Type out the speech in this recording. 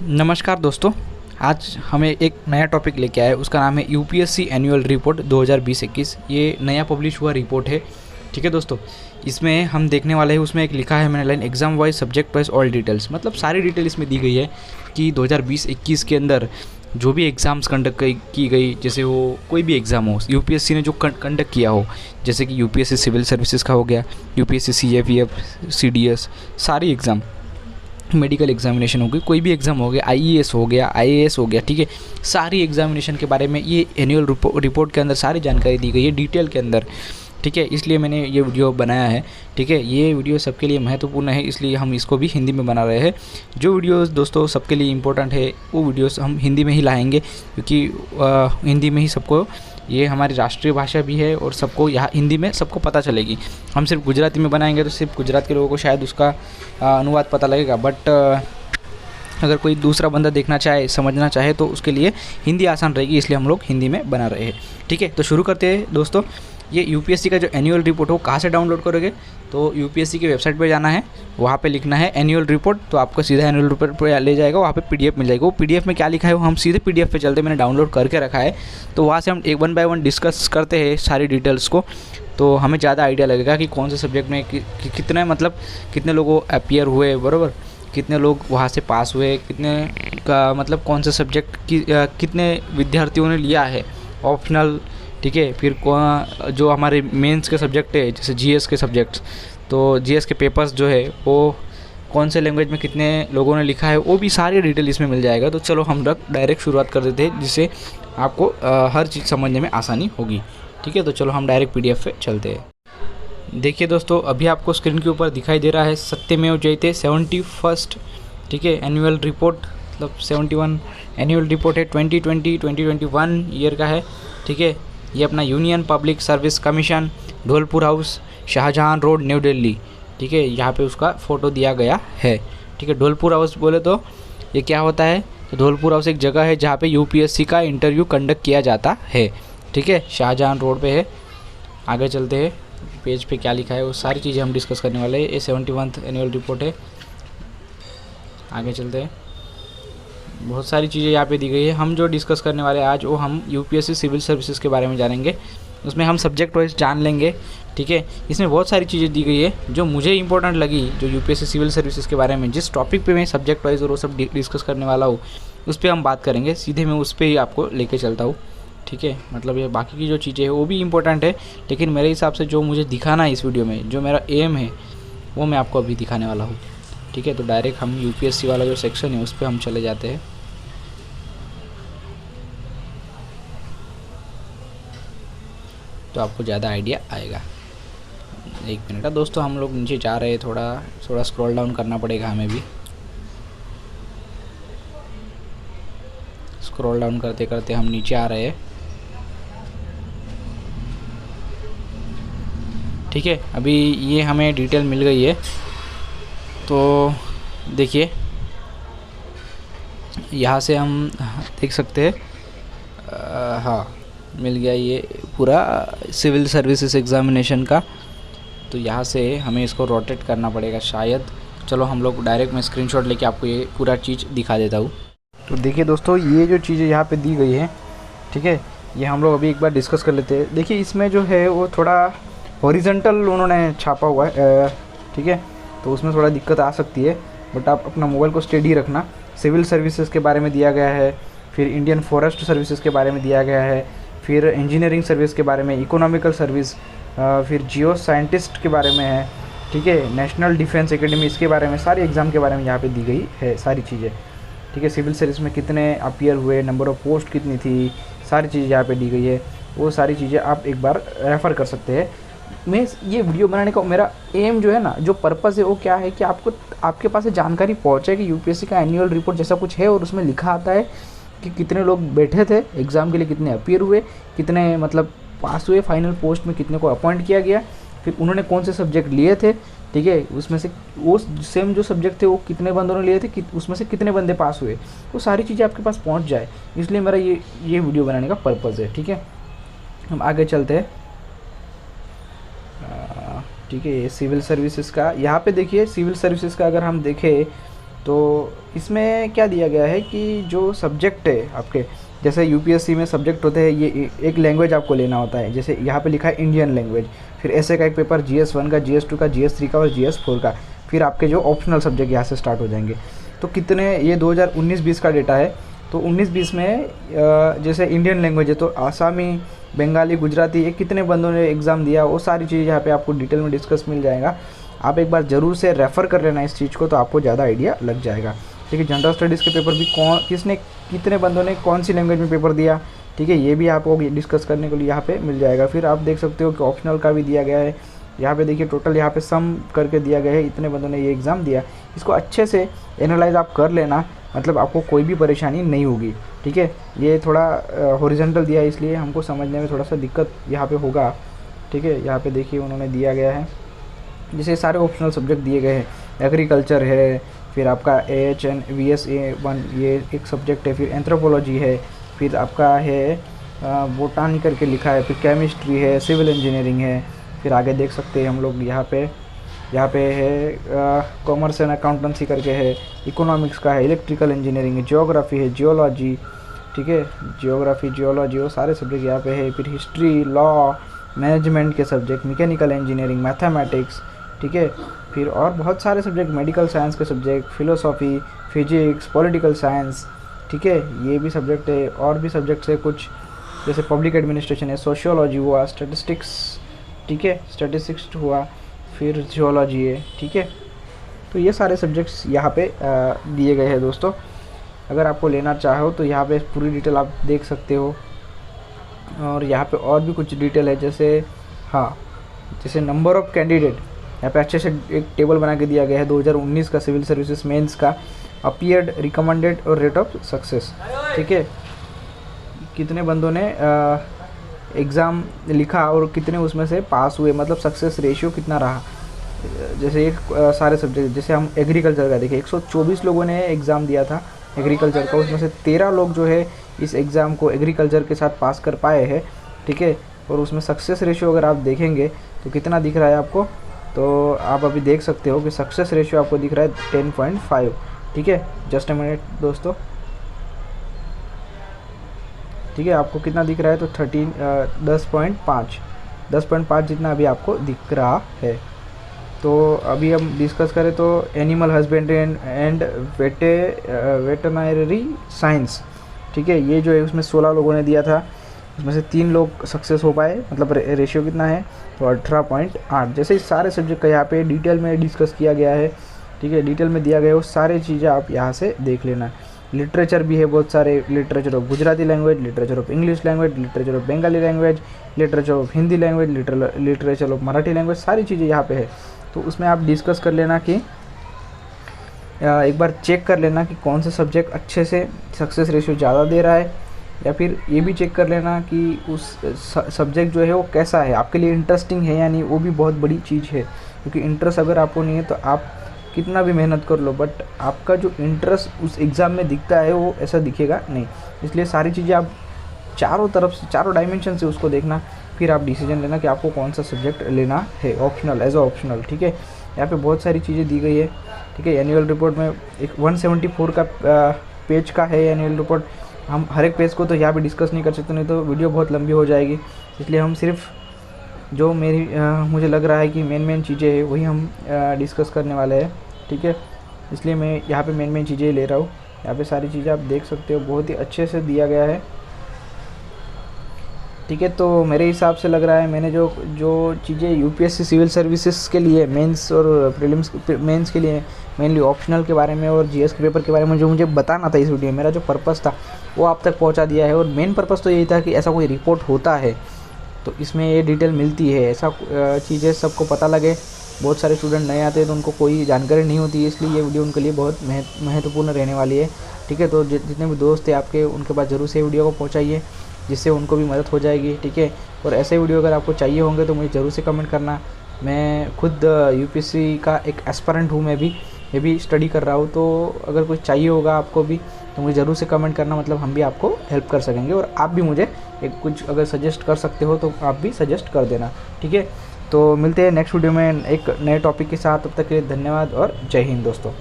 नमस्कार दोस्तों। आज हमें एक नया टॉपिक लेके आए, उसका नाम है यूपीएससी एनुअल रिपोर्ट 2020-21। ये नया पब्लिश हुआ रिपोर्ट है। ठीक है दोस्तों, इसमें हम देखने वाले हैं, उसमें एक लिखा है मैंने line, exam wise subject wise all details, मतलब सारी डिटेल इसमें दी गई है कि 2020-21 के अंदर जो भी एग्ज़ाम्स कंडक्ट की गई, जैसे वो कोई भी एग्ज़ाम हो, यूपीएससी ने जो कंडक्ट किया हो, जैसे कि यूपीएससी सिविल सर्विसेज का हो गया, यूपीएससी सीएपीएफ, सीडीएस, सारी एग्ज़ाम, मेडिकल एग्जामिनेशन हो गई, कोई भी एग्ज़ाम हो गया, आईएएस हो गया, आईएएस हो गया, ठीक है, सारी एग्जामिनेशन के बारे में ये एनुअल रिपोर्ट के अंदर सारी जानकारी दी गई है डिटेल के अंदर। ठीक है, इसलिए मैंने ये वीडियो बनाया है। ठीक है, ये वीडियो सबके लिए महत्वपूर्ण है, इसलिए हम इसको भी हिंदी में बना रहे हैं। जो वीडियोस दोस्तों सबके लिए इम्पोर्टेंट है वो वीडियोस हम हिंदी में ही लाएंगे, क्योंकि हिंदी में ही सबको, ये हमारी राष्ट्रीय भाषा भी है और सबको यहाँ हिंदी में सबको पता चलेगी। हम सिर्फ गुजराती में बनाएंगे तो सिर्फ गुजरात के लोगों को शायद उसका अनुवाद पता लगेगा, बट अगर कोई दूसरा बंदा देखना चाहे, समझना चाहे, तो उसके लिए हिंदी आसान रहेगी, इसलिए हम लोग हिंदी में बना रहे हैं। ठीक है, तो शुरू करते हैं दोस्तों। ये यूपीएससी का जो एनुअल रिपोर्ट है वो कहाँ से डाउनलोड करोगे, तो यूपीएससी की वेबसाइट पे जाना है, वहाँ पे लिखना है एनुअल रिपोर्ट, तो आपको सीधा एनुअल रिपोर्ट पे ले जाएगा। वहाँ पे पीडीएफ मिल जाएगा। वो पीडीएफ में क्या लिखा है वो हम सीधे पीडीएफ पे चलते, मैंने डाउनलोड करके रखा है, तो वहाँ से हम एक वन बाय वन डिस्कस करते हैं सारी डिटेल्स को, तो हमें ज़्यादा आइडिया लगेगा कि कौन से सब्जेक्ट में कितने, मतलब कितने लोगों अपियर हुए, बराबर, कितने लोग वहाँ से पास हुए, कितने का मतलब कौन से सब्जेक्ट की कितने विद्यार्थियों ने लिया है ऑप्शनल। ठीक है, फिर जो हमारे मेंस के सब्जेक्ट है, जैसे जीएस के सब्जेक्ट्स, तो जीएस के पेपर्स जो है वो कौन से लैंग्वेज में कितने लोगों ने लिखा है, वो भी सारी डिटेल इसमें मिल जाएगा। तो चलो हम डायरेक्ट शुरुआत कर देते हैं, जिससे आपको हर चीज़ समझने में आसानी होगी। ठीक है, तो चलो हम डायरेक्ट पीडीएफ पे चलते हैं। देखिए दोस्तों, अभी आपको स्क्रीन के ऊपर दिखाई दे रहा है सत्यमेव जयते 71st, ठीक है, एनुअल रिपोर्ट, मतलब 71 एनुअल रिपोर्ट है, 2020-2021 ईयर का है। ठीक है, ये अपना Union Public Service Commission, Dholpur House, Shahjahan Road, New Delhi. ठीक है, यहाँ पे उसका फ़ोटो दिया गया है। ठीक है, ढोलपुर हाउस बोले तो ये क्या होता है, तो ढोलपुर हाउस एक जगह है जहाँ पे यूपीएससी का इंटरव्यू कंडक्ट किया जाता है। ठीक है, शाहजहां रोड पे है। आगे चलते हैं, पेज पे क्या लिखा है वो सारी चीज़ें हम डिस्कस करने वाले हैं। ये 71th एनुअल रिपोर्ट है। आगे चलते हैं, बहुत सारी चीज़ें यहाँ पे दी गई है। हम जो डिस्कस करने वाले हैं आज, वो हम यूपीएससी सिविल सर्विसेज के बारे में जानेंगे। उसमें हम सब्जेक्ट वाइज जान लेंगे। ठीक है, इसमें बहुत सारी चीज़ें दी गई है जो मुझे इंपॉर्टेंट लगी, जो यूपीएससी सिविल सर्विसेज के बारे में, जिस टॉपिक पे मैं सब्जेक्ट वाइज और वो सब डिस्कस करने वाला हूँ, उस पर हम बात करेंगे। सीधे मैं उस पर ही आपको लेके चलता हूँ। ठीक है, मतलब ये बाकी की जो चीज़ें हैं वो भी इम्पोर्टेंट है, लेकिन मेरे हिसाब से जो मुझे दिखाना है इस वीडियो में, जो मेरा एम है, वो मैं आपको अभी दिखाने वाला हूँ। ठीक है, तो डायरेक्ट हम यूपीएससी वाला जो सेक्शन है उस पर हम चले जाते हैं। तो आपको ज़्यादा आइडिया आएगा। एक मिनट है दोस्तों, हम लोग नीचे जा रहे हैं, थोड़ा स्क्रॉल डाउन करना पड़ेगा हमें भी। स्क्रॉल डाउन करते करते हम नीचे आ रहे हैं। ठीक है, अभी ये हमें डिटेल मिल गई है, तो देखिए यहाँ से हम देख सकते हैं। हाँ, मिल गया ये पूरा सिविल सर्विसेज एग्ज़ामिनेशन का। तो यहाँ से हमें इसको रोटेट करना पड़ेगा शायद। चलो हम लोग डायरेक्ट मैं स्क्रीनशॉट लेके आपको ये पूरा चीज़ दिखा देता हूँ। तो देखिए दोस्तों, ये जो चीज़ें यहाँ पे दी गई है, ठीक है, ये हम लोग अभी एक बार डिस्कस कर लेते हैं। देखिए इसमें जो है वो थोड़ा हॉरिजॉन्टल उन्होंने छापा हुआ है। ठीक है, तो उसमें थोड़ा दिक्कत आ सकती है, बट आप अपना मोबाइल को स्टेडी रखना। सिविल सर्विसेज के बारे में दिया गया है, फिर इंडियन फॉरेस्ट सर्विसेज के बारे में दिया गया है, फिर इंजीनियरिंग सर्विस के बारे में, इकोनॉमिकल सर्विस, फिर जियो साइंटिस्ट के बारे में है। ठीक है, नेशनल डिफेंस एकेडमी, इसके बारे में, सारे एग्ज़ाम के बारे में यहाँ पे दी गई है सारी चीज़ें। ठीक है, सिविल सर्विस में कितने अपियर हुए, नंबर ऑफ़ पोस्ट कितनी थी, सारी चीज़ यहाँ पे दी गई है। वो सारी चीज़ें आप एक बार रेफ़र कर सकते हैं। मैं ये वीडियो बनाने का मेरा एम जो है ना, जो पर्पज़ है वो क्या है कि आपको, आपके पास जानकारी पहुँचे कि यूपीएससी का एनुअल रिपोर्ट जैसा कुछ है, और उसमें लिखा आता है कि कितने लोग बैठे थे एग्ज़ाम के लिए, कितने अपियर हुए, कितने मतलब पास हुए, फाइनल पोस्ट में कितने को अपॉइंट किया गया, फिर उन्होंने कौन से सब्जेक्ट लिए थे। ठीक है, उसमें से वो सेम जो सब्जेक्ट थे वो कितने बंदों ने लिए थे, उसमें से कितने बंदे पास हुए, वो सारी चीज़ें आपके पास पहुंच जाए, इसलिए मेरा ये वीडियो बनाने का पर्पज़ है। ठीक है, हम आगे चलते हैं। ठीक है, ये सिविल सर्विसेज का, यहाँ पे देखिए सिविल सर्विसेज का अगर हम देखें तो इसमें क्या दिया गया है कि जो सब्जेक्ट है आपके, जैसे यूपीएससी में सब्जेक्ट होते हैं, ये एक लैंग्वेज आपको लेना होता है। जैसे यहाँ पे लिखा है इंडियन लैंग्वेज, फिर ऐसे का एक पेपर GS1 का, GS2 का, GS3 का और GS4 का, फिर आपके जो ऑप्शनल सब्जेक्ट यहाँ से स्टार्ट हो जाएंगे। तो कितने, ये 2019-20 का डेटा है। तो 19-20 में जैसे इंडियन लैंग्वेज है तो आसामी, बंगाली, गुजराती, ये कितने बंदों ने एग्ज़ाम दिया, वो सारी चीज़ यहाँ पे आपको डिटेल में डिस्कस मिल जाएगा। आप एक बार ज़रूर से रेफ़र कर लेना इस चीज़ को, तो आपको ज़्यादा आइडिया लग जाएगा। ठीक है, जनरल स्टडीज़ के पेपर भी किसने, कितने बंदों ने कौन सी लैंग्वेज में पेपर दिया, ठीक है, ये भी आपको डिस्कस करने के लिए यहाँ पे मिल जाएगा। फिर आप देख सकते हो कि ऑप्शनल का भी दिया गया है। यहाँ पे देखिए टोटल यहाँ पे सम करके दिया गया है, इतने बंदों ने ये एग्ज़ाम दिया। इसको अच्छे से एनालाइज आप कर लेना, मतलब आपको कोई भी परेशानी नहीं होगी। ठीक है, ये थोड़ा हॉरिजॉन्टल दिया है, इसलिए हमको समझने में थोड़ा सा दिक्कत यहाँ पे होगा। ठीक है, यहाँ पे देखिए उन्होंने दिया गया है, जैसे सारे ऑप्शनल सब्जेक्ट दिए गए हैं। एग्रीकल्चर है, फिर आपका AHN-VSA1 ये एक सब्जेक्ट है, फिर एंथ्रोपोलॉजी है, फिर आपका है बोटानी करके लिखा है, फिर केमिस्ट्री है, सिविल इंजीनियरिंग है। फिर आगे देख सकते हैं हम लोग यहाँ पे है कॉमर्स एंड अकाउंटेंसी करके है, इकोनॉमिक्स का है, इलेक्ट्रिकल इंजीनियरिंग है, जियोग्राफी है, जियोलॉजी, ठीक है, जियोग्राफी, जियोलॉजी, वो सारे सब्जेक्ट यहाँ पे है। फिर हिस्ट्री, लॉ, मैनेजमेंट के सब्जेक्ट, मैकेनिकल इंजीनियरिंग, मैथमेटिक्स, ठीक है, फिर और बहुत सारे सब्जेक्ट, मेडिकल साइंस के subject, philosophy, physics, political science, ठीक है, ये भी सब्जेक्ट है। और भी सब्जेक्ट्स है कुछ, जैसे पब्लिक एडमिनिस्ट्रेशन है, सोशियोलॉजी हुआ, स्टैटिस्टिक्स, ठीक है, स्टैटिस्टिक्स हुआ, फिर जियोलॉजी है। ठीक है, तो ये सारे सब्जेक्ट्स यहाँ पे दिए गए हैं दोस्तों। अगर आपको लेना चाहो तो यहाँ पे पूरी डिटेल आप देख सकते हो। और यहाँ पे और भी कुछ डिटेल है, जैसे हाँ, जैसे नंबर ऑफ़ कैंडिडेट, यहाँ पे अच्छे से एक टेबल बना के दिया गया है 2019 का सिविल सर्विसेज मेंस का, अपीयर्ड, रिकमेंडेड और रेट ऑफ सक्सेस। ठीक है, कितने बंदों ने एग्ज़ाम लिखा और कितने उसमें से पास हुए, मतलब सक्सेस रेशियो कितना रहा। जैसे एक सारे सब्जेक्ट, जैसे हम एग्रीकल्चर का देखें, 124 लोगों ने एग्ज़ाम दिया था एग्रीकल्चर का, उसमें से 13 लोग जो है इस एग्ज़ाम को एग्रीकल्चर के साथ पास कर पाए हैं। ठीक है, और उसमें सक्सेस रेशियो अगर आप देखेंगे तो कितना दिख रहा है आपको, तो आप अभी देख सकते हो कि सक्सेस रेशियो आपको दिख रहा है 10.5। ठीक है, जस्ट अ मिनट दोस्तों, ठीक है, आपको कितना दिख रहा है, तो 10.5 जितना अभी आपको दिख रहा है। तो अभी हम डिस्कस करें तो animal husbandry and veterinary science, ठीक है, ये जो है उसमें 16 लोगों ने दिया था, उसमें से 3 लोग सक्सेस हो पाए, मतलब रेशियो कितना है, तो 18.8। जैसे इस सारे सब्जेक्ट का यहाँ पे डिटेल में डिस्कस किया गया है। ठीक है, डिटेल में दिया गया है, वो सारी चीज़ें आप यहाँ से देख लेना। लिटरेचर भी है बहुत सारे, literature of Gujarati language, literature of English language, literature of Bengali language, literature of Hindi language, literature of Marathi language, सारी चीज़ें यहाँ पे है। तो उसमें आप डिस्कस कर लेना कि एक बार चेक कर लेना कि कौन सा सब्जेक्ट अच्छे से सक्सेस रेशियो ज़्यादा दे रहा है, या फिर ये भी चेक कर लेना कि उस सब्जेक्ट जो है वो कैसा है, आपके लिए इंटरेस्टिंग है या नहीं, वो भी बहुत बड़ी चीज़ है। क्योंकि इंटरेस्ट अगर आपको नहीं है तो आप कितना भी मेहनत कर लो, बट आपका जो इंटरेस्ट उस एग्ज़ाम में दिखता है वो ऐसा दिखेगा नहीं। इसलिए सारी चीज़ें आप चारों तरफ से, चारों डायमेंशन से उसको देखना, फिर आप डिसीजन लेना कि आपको कौन सा सब्जेक्ट लेना है ऑप्शनल, एज अ ऑप्शनल। ठीक है, यहाँ पे बहुत सारी चीज़ें दी गई है। ठीक है, एनुअल रिपोर्ट में एक 174 का पेज का है एनुअल रिपोर्ट। हम हर एक पेज को तो यहाँ पे डिस्कस नहीं कर सकते, नहीं तो वीडियो बहुत लंबी हो जाएगी। इसलिए हम सिर्फ जो मुझे लग रहा है कि मेन चीज़ें हैं वही हम डिस्कस करने वाले हैं। ठीक है, इसलिए मैं यहाँ पे मेन चीज़ें ले रहा हूँ। यहाँ पे सारी चीज़ें आप देख सकते हो, बहुत ही अच्छे से दिया गया है। ठीक है, तो मेरे हिसाब से लग रहा है मैंने जो चीज़ें यूपीएससी सिविल सर्विसेज के लिए मेंस और प्रीलिम्स मेंस के लिए मेनली ऑप्शनल के बारे में और जीएस के पेपर के बारे में जो मुझे बताना था इस वीडियो में, मेरा जो पर्पस था वो आप तक पहुंचा दिया है। और मेन पर्पस तो यही था कि ऐसा कोई रिपोर्ट होता है तो इसमें ये डिटेल मिलती है, ऐसा चीज़ें सबको पता लगे। बहुत सारे स्टूडेंट नए आते हैं तो उनको कोई जानकारी नहीं होती है, इसलिए ये वीडियो उनके लिए बहुत महत्वपूर्ण रहने वाली है। ठीक है, तो जितने भी दोस्त हैं आपके, उनके पास ज़रूर से वीडियो को पहुँचाइए, जिससे उनको भी मदद हो जाएगी। ठीक है, और ऐसे वीडियो अगर आपको चाहिए होंगे तो मुझे ज़रूर से कमेंट करना। मैं खुद यूपीएससी का एक एस्पिरेंट हूँ, मैं भी स्टडी कर रहा हूँ, तो अगर कुछ चाहिए होगा आपको भी तो मुझे ज़रूर से कमेंट करना, मतलब हम भी आपको हेल्प कर सकेंगे। और आप भी मुझे एक कुछ अगर सजेस्ट कर सकते हो तो आप भी सजेस्ट कर देना। ठीक है, तो मिलते हैं नेक्स्ट वीडियो में एक नए टॉपिक के साथ। तब तक के लिए धन्यवाद और जय हिंद दोस्तों।